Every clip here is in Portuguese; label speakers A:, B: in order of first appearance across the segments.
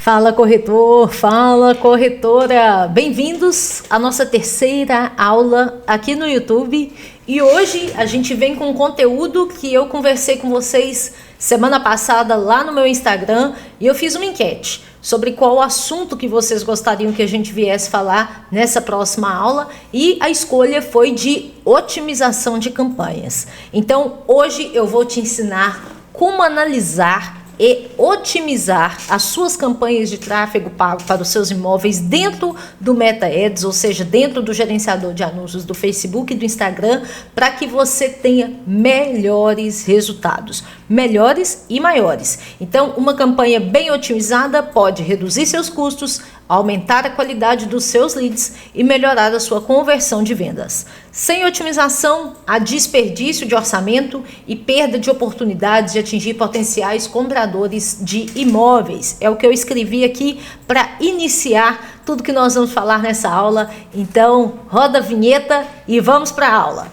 A: Fala corretor, fala corretora, bem-vindos à nossa terceira aula aqui no YouTube e hoje a gente vem com um conteúdo que eu conversei com vocês semana passada lá no meu Instagram e eu fiz uma enquete sobre qual assunto que vocês gostariam que a gente viesse falar nessa próxima aula e a escolha foi de otimização de campanhas. Então hoje eu vou te ensinar como analisar e otimizar as suas campanhas de tráfego pago para os seus imóveis dentro do Meta Ads, ou seja, dentro do gerenciador de anúncios do Facebook e do Instagram, para que você tenha melhores resultados, melhores e maiores. Então, uma campanha bem otimizada pode reduzir seus custos, aumentar a qualidade dos seus leads e melhorar a sua conversão de vendas. Sem otimização, há desperdício de orçamento e perda de oportunidades de atingir potenciais compradores de imóveis. É o que eu escrevi aqui para iniciar tudo que nós vamos falar nessa aula. Então, roda a vinheta e vamos para a aula.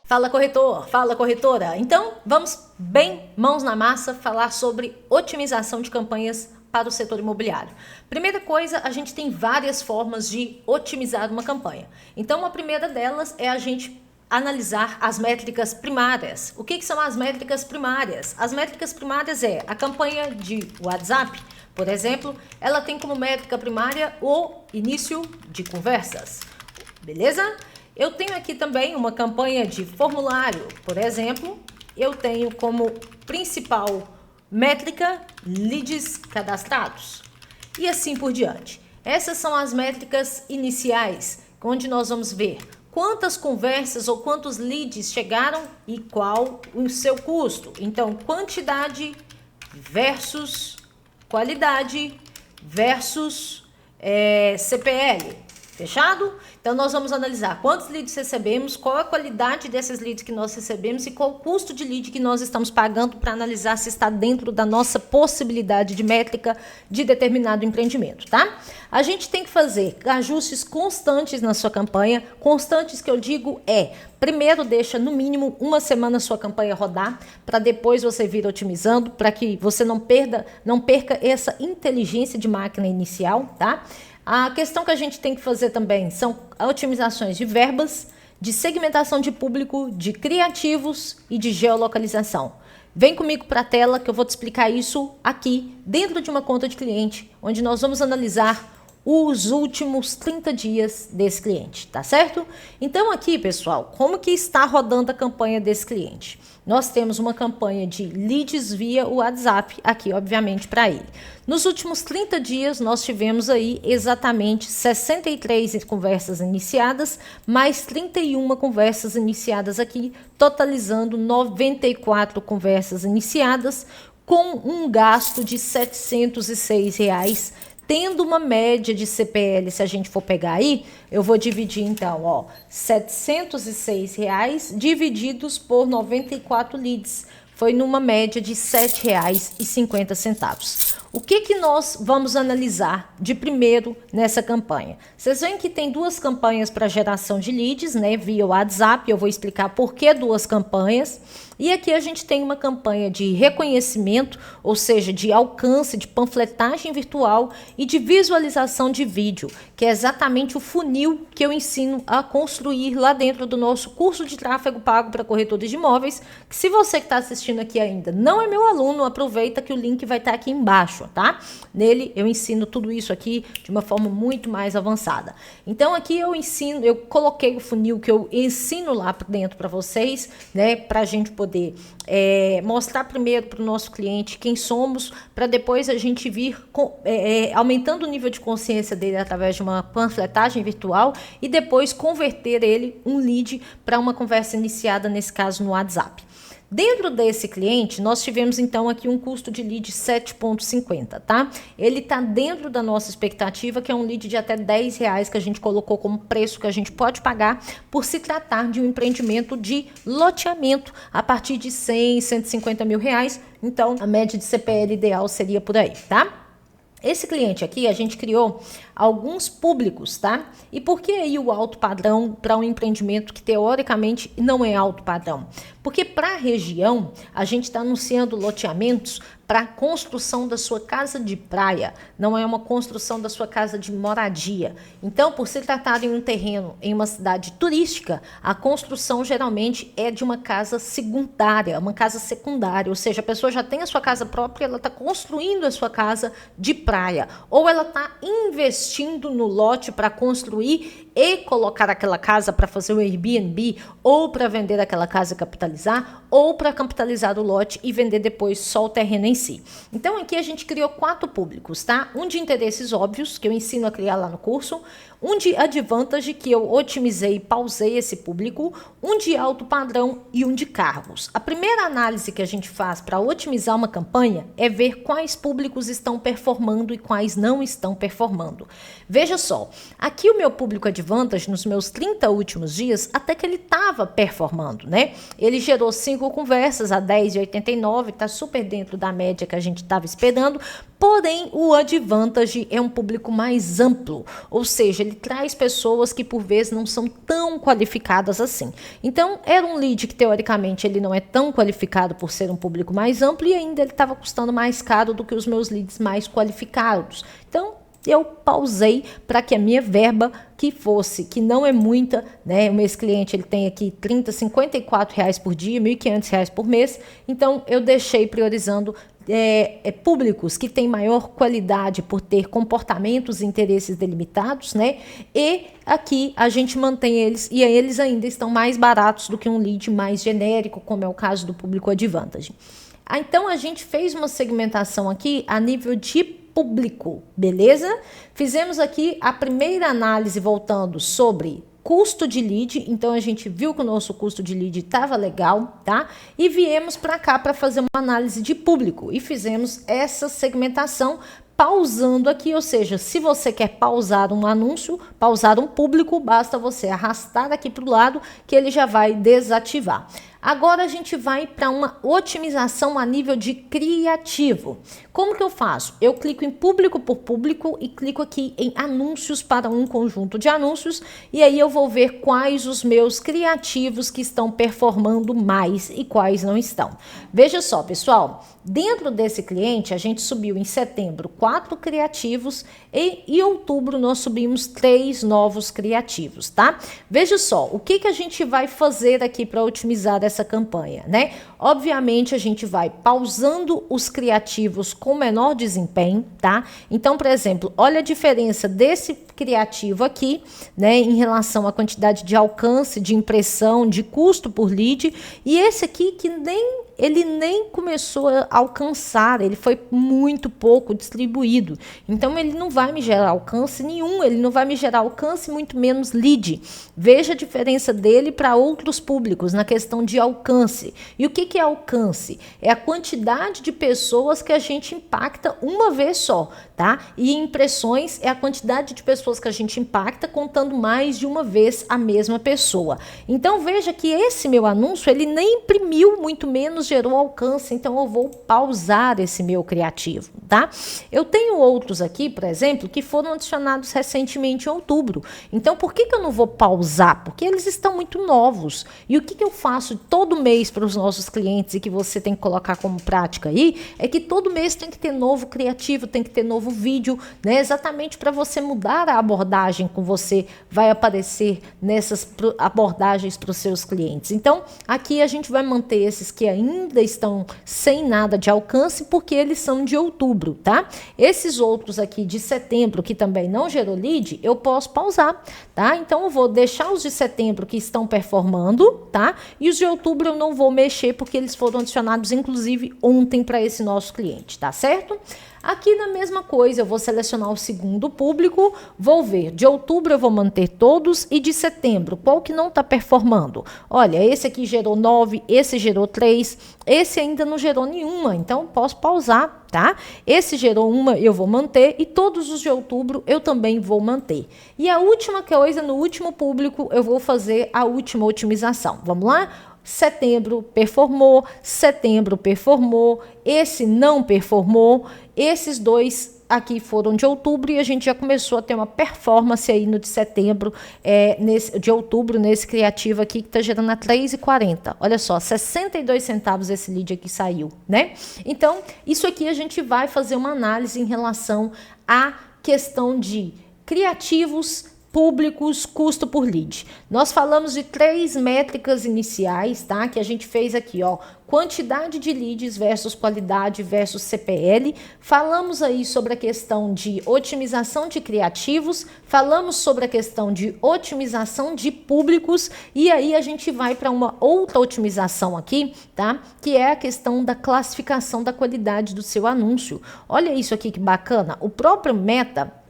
A: Fala corretor, fala corretora. Então, vamos bem mãos na massa falar sobre otimização de campanhas para o setor imobiliário. Primeira coisa, a gente tem várias formas de otimizar uma campanha. Então, a primeira delas é a gente analisar as métricas primárias. O que são as métricas primárias? As métricas primárias é a campanha de WhatsApp, por exemplo, ela tem como métrica primária o início de conversas. Beleza? Eu tenho aqui também uma campanha de formulário, por exemplo, eu tenho como principal métrica leads cadastrados e assim por diante. Essas são as métricas iniciais, onde nós vamos ver quantas conversas ou quantos leads chegaram e qual o seu custo. Então, quantidade versus qualidade versus CPL. Fechado? Então, nós vamos analisar quantos leads recebemos, qual a qualidade desses leads que nós recebemos e qual o custo de lead que nós estamos pagando para analisar se está dentro da nossa possibilidade de métrica de determinado empreendimento, tá? A gente tem que fazer ajustes constantes na sua campanha. Constantes que eu digo primeiro deixa no mínimo uma semana a sua campanha rodar, para depois você vir otimizando, para que você não perca essa inteligência de máquina inicial, tá? A questão que a gente tem que fazer também são otimizações de verbas, de segmentação de público, de criativos e de geolocalização. Vem comigo para a tela que eu vou te explicar isso aqui dentro de uma conta de cliente, onde nós vamos analisar os últimos 30 dias desse cliente, tá certo? Então aqui, pessoal, como que está rodando a campanha desse cliente? Nós temos uma campanha de leads via WhatsApp aqui, obviamente, para ele. Nos últimos 30 dias, nós tivemos aí exatamente 63 conversas iniciadas, mais 31 conversas iniciadas aqui, totalizando 94 conversas iniciadas, com um gasto de R$ 706, tendo uma média de CPL, se a gente for pegar aí, eu vou dividir então, R$ 706 divididos por 94 leads. Foi numa média de R$ 7,50. O que nós vamos analisar de primeiro nessa campanha? Vocês veem que tem duas campanhas para geração de leads, né, via WhatsApp. Eu vou explicar por que duas campanhas. E aqui a gente tem uma campanha de reconhecimento, ou seja, de alcance, de panfletagem virtual e de visualização de vídeo, que é exatamente o funil que eu ensino a construir lá dentro do nosso curso de tráfego pago para corretores de imóveis, que se você que está assistindo aqui ainda não é meu aluno, aproveita que o link vai estar aqui embaixo, tá? Nele eu ensino tudo isso aqui de uma forma muito mais avançada. Então aqui eu coloquei o funil que eu ensino lá dentro para vocês, né, para a gente poder mostrar primeiro para o nosso cliente quem somos, para depois a gente vir aumentando o nível de consciência dele através de uma panfletagem virtual e depois converter ele, um lead, para uma conversa iniciada, nesse caso no WhatsApp. Dentro desse cliente, nós tivemos então aqui um custo de lead 7,50, tá? Ele tá dentro da nossa expectativa, que é um lead de até R$10 que a gente colocou como preço que a gente pode pagar por se tratar de um empreendimento de loteamento a partir de 100, 150 mil reais. Então, a média de CPL ideal seria por aí, tá? Esse cliente aqui, a gente criou alguns públicos, tá? E por que aí o alto padrão para um empreendimento que teoricamente não é alto padrão? Porque para a região, a gente está anunciando loteamentos para a construção da sua casa de praia, não é uma construção da sua casa de moradia. Então, por se tratar de um terreno em uma cidade turística, a construção geralmente é de uma casa secundária, ou seja, a pessoa já tem a sua casa própria, ela está construindo a sua casa de praia, ou ela está investindo no lote para construir e colocar aquela casa para fazer o Airbnb, ou para vender aquela casa e capitalizar, ou para capitalizar o lote e vender depois só o terreno em si. Então aqui a gente criou 4 públicos, tá? Um de interesses óbvios, que eu ensino a criar lá no curso, um de advantage, que eu otimizei e pausei esse público, um de alto padrão e um de cargos. A primeira análise que a gente faz para otimizar uma campanha é ver quais públicos estão performando e quais não estão performando. Veja só, aqui o meu público advantage, nos meus 30 últimos dias, até que ele estava performando, né? Ele gerou 5 conversas a 10,89, está super dentro da média que a gente estava esperando, porém o advantage é um público mais amplo, ou seja, ele traz pessoas que por vezes não são tão qualificadas assim. Então era um lead que teoricamente ele não é tão qualificado por ser um público mais amplo e ainda ele estava custando mais caro do que os meus leads mais qualificados. Então eu pausei para que a minha verba, que não é muita, né? O meu cliente ele tem aqui R$ 54 por dia, R$ 1.500 por mês, então eu deixei priorizando públicos que têm maior qualidade por ter comportamentos e interesses delimitados, né? E aqui a gente mantém eles e eles ainda estão mais baratos do que um lead mais genérico, como é o caso do público advantage. Então a gente fez uma segmentação aqui a nível de público, beleza? Fizemos aqui a primeira análise voltando sobre custo de lead, então a gente viu que o nosso custo de lead estava legal, tá? E viemos para cá para fazer uma análise de público e fizemos essa segmentação pausando aqui, ou seja, se você quer pausar um anúncio, pausar um público, basta você arrastar aqui para o lado que ele já vai desativar. Agora a gente vai para uma otimização a nível de criativo. Como que eu faço? Eu clico em público por público e clico aqui em anúncios para um conjunto de anúncios e aí eu vou ver quais os meus criativos que estão performando mais e quais não estão. Veja só, pessoal, dentro desse cliente a gente subiu em setembro 4 criativos e em outubro nós subimos 3 novos criativos, tá? Veja só, o que a gente vai fazer aqui para otimizar essa campanha, né? Obviamente a gente vai pausando os criativos com menor desempenho, tá? Então, por exemplo, olha a diferença desse criativo aqui, né, em relação à quantidade de alcance, de impressão, de custo por lead, e esse aqui que ele nem começou a alcançar, ele foi muito pouco distribuído. Então ele não vai me gerar alcance nenhum, ele não vai me gerar alcance, muito menos lead. Veja a diferença dele para outros públicos na questão de alcance. E o que é alcance? É a quantidade de pessoas que a gente impacta uma vez só, tá? E impressões é a quantidade de pessoas que a gente impacta contando mais de uma vez a mesma pessoa. Então veja que esse meu anúncio, ele nem imprimiu, muito menos gerou alcance, então eu vou pausar esse meu criativo, tá? Eu tenho outros aqui, por exemplo, que foram adicionados recentemente em outubro. Então por que eu não vou pausar? Porque eles estão muito novos. E o que eu faço todo mês para os nossos clientes e que você tem que colocar como prática aí, é que todo mês tem que ter novo criativo, tem que ter novo vídeo, né? Exatamente para você mudar a abordagem com você, vai aparecer nessas abordagens para os seus clientes. Então, aqui a gente vai manter esses que ainda estão sem nada de alcance, porque eles são de outubro, tá? Esses outros aqui de setembro, que também não gerou lead, eu posso pausar, tá? Então, eu vou deixar os de setembro que estão performando, tá? E os de outubro eu não vou mexer, porque eles foram adicionados, inclusive, ontem para esse nosso cliente, tá certo? Aqui na mesma coisa, eu vou selecionar o segundo público, vou ver, de outubro eu vou manter todos e de setembro, qual que não está performando? Olha, esse aqui gerou 9, esse gerou 3, esse ainda não gerou nenhuma, então posso pausar, tá? Esse gerou uma, eu vou manter e todos os de outubro eu também vou manter. E a última coisa, no último público, eu vou fazer a última otimização. Vamos lá? Setembro performou, esse não performou, esses dois aqui foram de outubro e a gente já começou a ter uma performance aí no de setembro, de outubro, nesse criativo aqui que está gerando a 3,40. Olha só, 62 centavos esse lead aqui saiu, né? Então, isso aqui a gente vai fazer uma análise em relação à questão de criativos, públicos, custo por lead. Nós falamos de 3 métricas iniciais, tá? Que a gente fez aqui, ó. Quantidade de leads versus qualidade versus CPL. Falamos aí sobre a questão de otimização de criativos. Falamos sobre a questão de otimização de públicos. E aí a gente vai para uma outra otimização aqui, tá? Que é a questão da classificação da qualidade do seu anúncio. Olha isso aqui que bacana. O próprio Meta,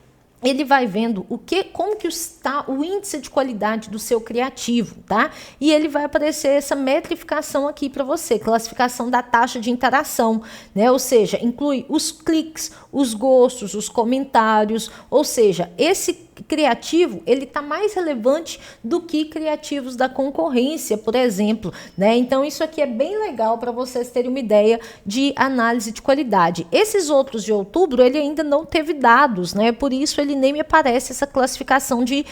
A: ele vai vendo como que está o índice de qualidade do seu criativo, tá? E ele vai aparecer essa metrificação aqui para você, classificação da taxa de interação, né? Ou seja, inclui os cliques, os gostos, os comentários, ou seja, esse criativo, ele está mais relevante do que criativos da concorrência, por exemplo, né? Então, isso aqui é bem legal para vocês terem uma ideia de análise de qualidade. Esses outros de outubro, ele ainda não teve dados, né? Por isso, ele nem me aparece essa classificação de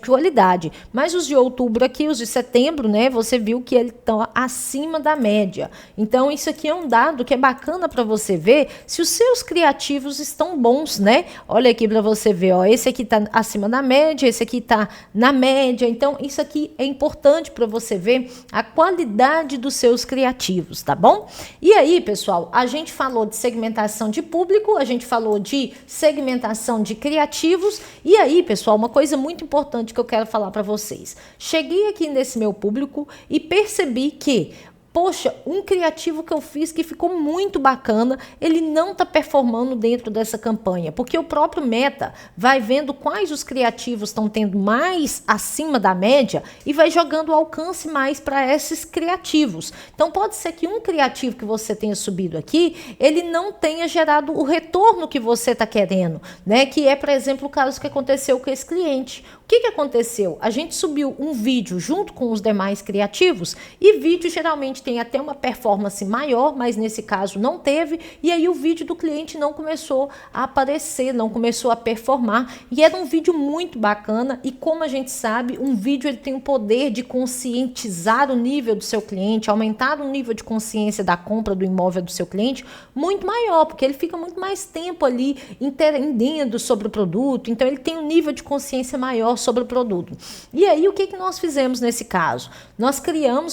A: qualidade. Mas os de outubro aqui, os de setembro, né? Você viu que eles estão acima da média. Então, isso aqui é um dado que é bacana para você ver se os seus criativos estão bons, né? Olha aqui para você ver, ó, esse aqui está acima da média, esse aqui está na média. Então, isso aqui é importante para você ver a qualidade dos seus criativos, tá bom? E aí, pessoal, a gente falou de segmentação de público, a gente falou de segmentação de criativos. E aí, pessoal, uma coisa muito importante que eu quero falar para vocês. Cheguei aqui nesse meu público e percebi que, poxa, um criativo que eu fiz que ficou muito bacana, ele não está performando dentro dessa campanha, porque o próprio Meta vai vendo quais os criativos estão tendo mais acima da média e vai jogando o alcance mais para esses criativos. Então, pode ser que um criativo que você tenha subido aqui, ele não tenha gerado o retorno que você está querendo, né? Que é, por exemplo, o caso que aconteceu com esse cliente. O que aconteceu? A gente subiu um vídeo junto com os demais criativos e vídeo geralmente tem até uma performance maior, mas nesse caso não teve, e aí o vídeo do cliente não começou a aparecer, não começou a performar, e era um vídeo muito bacana, e como a gente sabe, um vídeo ele tem o poder de conscientizar o nível do seu cliente, aumentar o nível de consciência da compra do imóvel do seu cliente muito maior, porque ele fica muito mais tempo ali entendendo sobre o produto, então ele tem um nível de consciência maior sobre o produto. E aí, o que nós fizemos nesse caso? Nós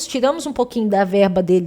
A: tiramos um pouquinho da verba dele,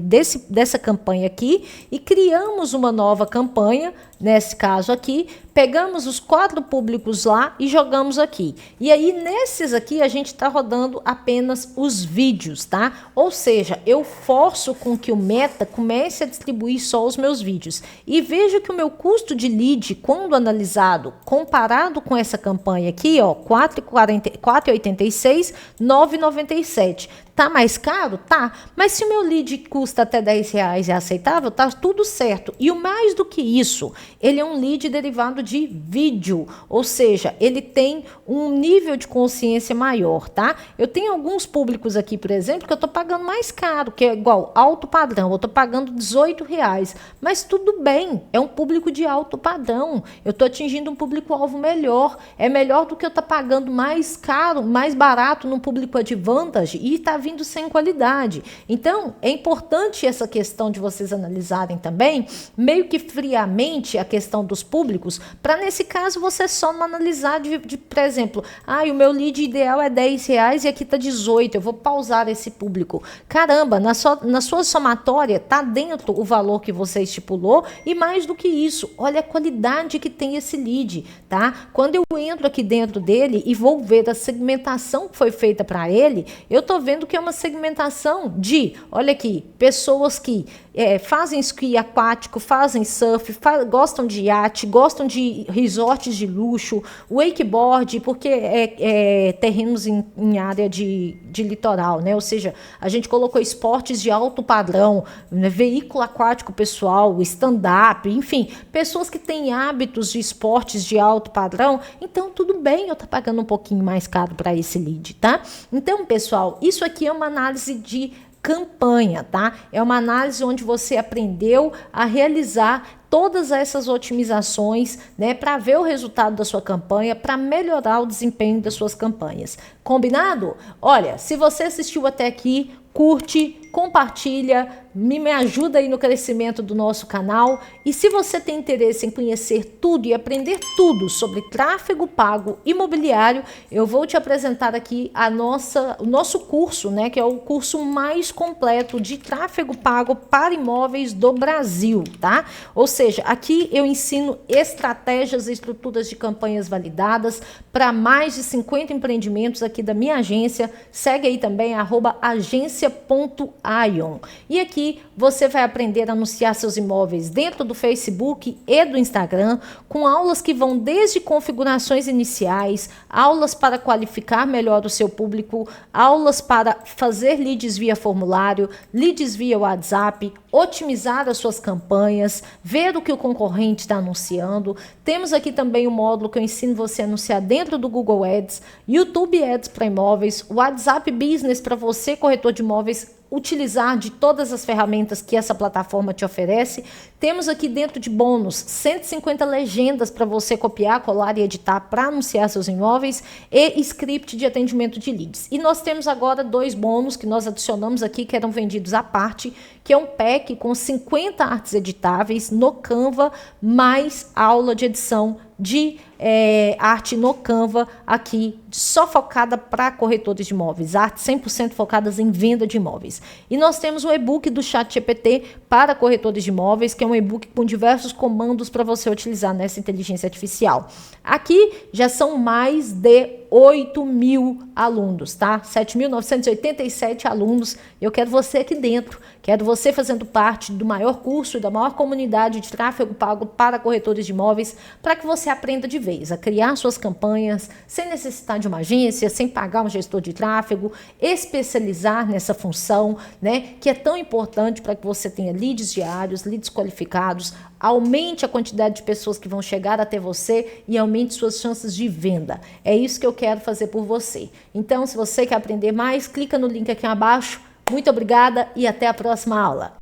A: dessa campanha aqui, e criamos uma nova campanha, nesse caso aqui, pegamos os 4 públicos lá e jogamos aqui. E aí, nesses aqui, a gente está rodando apenas os vídeos, tá? Ou seja, eu forço com que o Meta comece a distribuir só os meus vídeos. E vejo que o meu custo de lead, quando analisado, comparado com essa campanha aqui, ó, 4,86, 9,97. Tá mais caro? Tá. Mas se o meu lead custa até R$10 é aceitável, tá tudo certo. E o mais do que isso, ele é um lead derivado de vídeo, ou seja, ele tem um nível de consciência maior, tá? Eu tenho alguns públicos aqui, por exemplo, que eu tô pagando mais caro, que é igual alto padrão, eu tô pagando R$18, mas tudo bem, é um público de alto padrão, eu tô atingindo um público-alvo melhor, é melhor do que eu tá pagando mais caro, mais barato num público advantage e tá vindo sem qualidade. Então, é importante essa questão de vocês analisarem também, meio que friamente, a questão dos públicos, para nesse caso você só não analisar por exemplo, o meu lead ideal é R$10 e aqui tá 18, eu vou pausar esse público. Caramba, na sua somatória tá dentro o valor que você estipulou e mais do que isso, olha a qualidade que tem esse lead, tá? Quando eu entro aqui dentro dele e vou ver a segmentação que foi feita para ele, eu tô vendo que é uma segmentação de, olha aqui, pessoas que fazem esqui aquático, fazem surf, gostam de iate, gostam de resorts de luxo, wakeboard, porque terrenos em área de litoral, né? Ou seja, a gente colocou esportes de alto padrão, né? Veículo aquático pessoal, stand-up, enfim, pessoas que têm hábitos de esportes de alto padrão, então tudo bem eu estar pagando um pouquinho mais caro para esse lead, tá? Então, pessoal, isso aqui é uma análise de campanha, tá? É uma análise onde você aprendeu a realizar todas essas otimizações, né, para ver o resultado da sua campanha, para melhorar o desempenho das suas campanhas. Combinado? Olha, se você assistiu até aqui, curte, compartilha, me ajuda aí no crescimento do nosso canal. E se você tem interesse em conhecer tudo e aprender tudo sobre tráfego pago imobiliário, eu vou te apresentar aqui o nosso curso, né, que é o curso mais completo de tráfego pago para imóveis do Brasil, tá? Ou seja, aqui eu ensino estratégias e estruturas de campanhas validadas para mais de 50 empreendimentos aqui da minha agência. Segue aí também @agência.ion. E aqui você vai aprender a anunciar seus imóveis dentro do Facebook e do Instagram, com aulas que vão desde configurações iniciais, aulas para qualificar melhor o seu público, aulas para fazer leads via formulário, leads via WhatsApp, otimizar as suas campanhas, ver o que o concorrente está anunciando. Temos aqui também o módulo que eu ensino você a anunciar dentro do Google Ads, YouTube Ads para imóveis, WhatsApp Business para você, corretor de imóveis, utilizar de todas as ferramentas que essa plataforma te oferece. Temos aqui dentro de bônus 150 legendas para você copiar, colar e editar para anunciar seus imóveis e script de atendimento de leads. E nós temos agora 2 bônus que nós adicionamos aqui, que eram vendidos à parte, que é um pack com 50 artes editáveis no Canva, mais aula de edição de arte no Canva, aqui só focada para corretores de imóveis, artes 100% focadas em venda de imóveis. E nós temos o e-book do ChatGPT para corretores de imóveis, que é um e-book com diversos comandos para você utilizar nessa inteligência artificial. Aqui já são mais de 8.000 alunos, tá? 7.987 alunos. Eu quero você aqui dentro, quero você fazendo parte do maior curso e da maior comunidade de tráfego pago para corretores de imóveis, para que você aprenda de vez a criar suas campanhas sem necessitar de uma agência, sem pagar um gestor de tráfego, especializar nessa função, né, que é tão importante para que você tenha leads diários, leads qualificados, aumente a quantidade de pessoas que vão chegar até você e aumente suas chances de venda. É isso que eu quero fazer por você. Então, se você quer aprender mais, clica no link aqui abaixo. Muito obrigada e até a próxima aula.